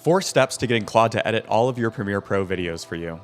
4 steps to getting Claude to edit all of your Premiere Pro videos for you.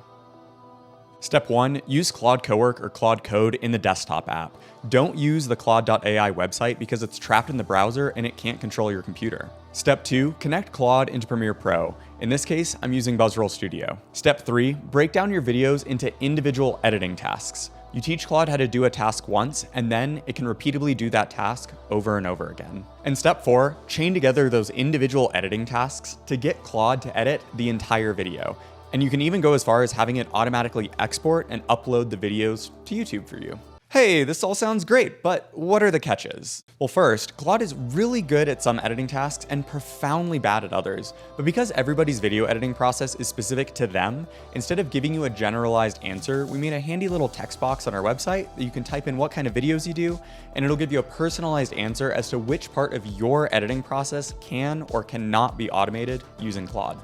Step 1, use Claude Cowork or Claude Code in the desktop app. Don't use the Claude.ai website because it's trapped in the browser and it can't control your computer. Step 2, connect Claude into Premiere Pro. In this case, I'm using Buzzroll Studio. Step 3, break down your videos into individual editing tasks. You teach Claude how to do a task once, and then it can repeatedly do that task over and over again. And step 4, chain together those individual editing tasks to get Claude to edit the entire video. And you can even go as far as having it automatically export and upload the videos to YouTube for you. Hey, this all sounds great, but what are the catches? Well, first, Claude is really good at some editing tasks and profoundly bad at others. But because everybody's video editing process is specific to them, instead of giving you a generalized answer, we made a handy little text box on our website that you can type in what kind of videos you do, and it'll give you a personalized answer as to which part of your editing process can or cannot be automated using Claude.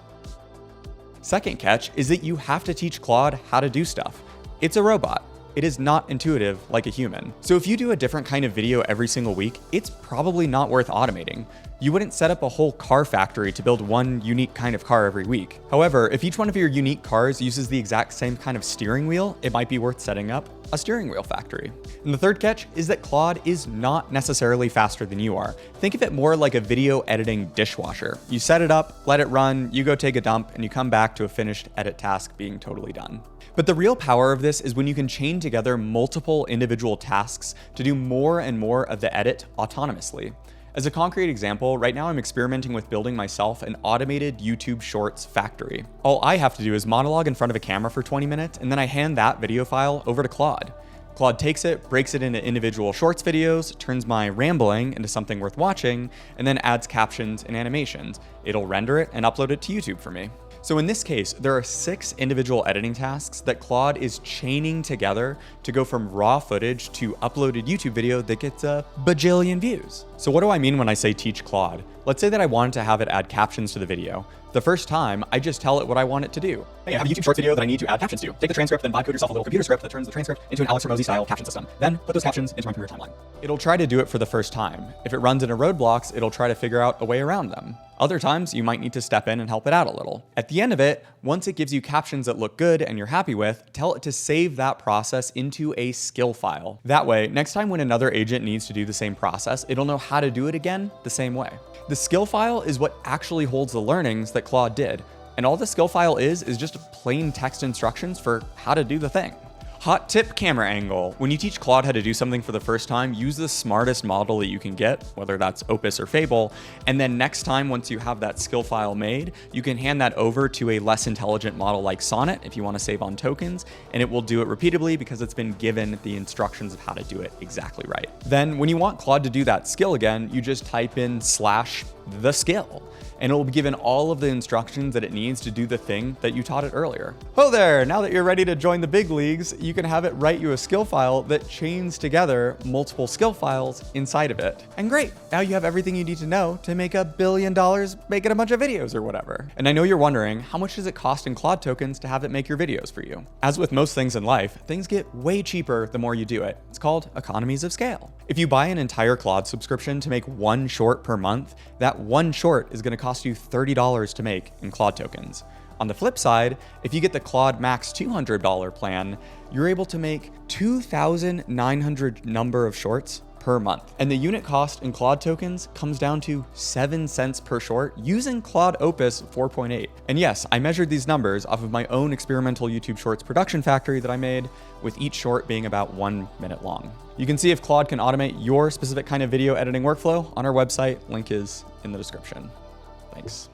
Second catch is that you have to teach Claude how to do stuff. It's a robot. It is not intuitive like a human. So if you do a different kind of video every single week, it's probably not worth automating. You wouldn't set up a whole car factory to build one unique kind of car every week. However, if each one of your unique cars uses the exact same kind of steering wheel, it might be worth setting up a steering wheel factory. And the third catch is that Claude is not necessarily faster than you are. Think of it more like a video editing dishwasher. You set it up, let it run, you go take a dump, and you come back to a finished edit task being totally done. But the real power of this is when you can chain together multiple individual tasks to do more and more of the edit autonomously. As a concrete example, right now I'm experimenting with building myself an automated YouTube Shorts factory. All I have to do is monologue in front of a camera for 20 minutes, and then I hand that video file over to Claude. Claude takes it, breaks it into individual Shorts videos, turns my rambling into something worth watching, and then adds captions and animations. It'll render it and upload it to YouTube for me. So in this case, there are 6 individual editing tasks that Claude is chaining together to go from raw footage to uploaded YouTube video that gets a bajillion views. So what do I mean when I say teach Claude? Let's say that I wanted to have it add captions to the video. The first time, I just tell it what I want it to do. Hey, I have a YouTube Shorts video that I need to add captions to. Take the transcript, then vibe code yourself a little computer script that turns the transcript into an Alex Hormozy style caption system. Then put those captions into my Premiere timeline. It'll try to do it for the first time. If it runs into roadblocks, it'll try to figure out a way around them. Other times, you might need to step in and help it out a little. At the end of it, once it gives you captions that look good and you're happy with, tell it to save that process into a skill file. That way, next time when another agent needs to do the same process, it'll know how to do it again the same way. The skill file is what actually holds the learnings that Claude did. And all the skill file is just plain text instructions for how to do the thing. Hot tip camera angle. When you teach Claude how to do something for the first time, use the smartest model that you can get, whether that's Opus or Fable, and then next time, once you have that skill file made, you can hand that over to a less intelligent model like Sonnet if you want to save on tokens, and it will do it repeatedly because it's been given the instructions of how to do it exactly right. Then when you want Claude to do that skill again, you just type in /the skill. And it will be given all of the instructions that it needs to do the thing that you taught it earlier. Oh there, now that you're ready to join the big leagues, you can have it write you a skill file that chains together multiple skill files inside of it. And great, now you have everything you need to know to make $1 billion making a bunch of videos or whatever. And I know you're wondering, how much does it cost in Claude tokens to have it make your videos for you? As with most things in life, things get way cheaper the more you do it. It's called economies of scale. If you buy an entire Claude subscription to make 1 short per month, that 1 short is going to cost you $30 to make in Claude tokens. On the flip side, if you get the Claude Max $200 plan, you're able to make 2,900 number of shorts per month. And the unit cost in Claude tokens comes down to 7 cents per short using Claude Opus 4.8. And yes, I measured these numbers off of my own experimental YouTube Shorts production factory that I made, with each short being about 1 minute long. You can see if Claude can automate your specific kind of video editing workflow on our website. Link is in the description. Thanks.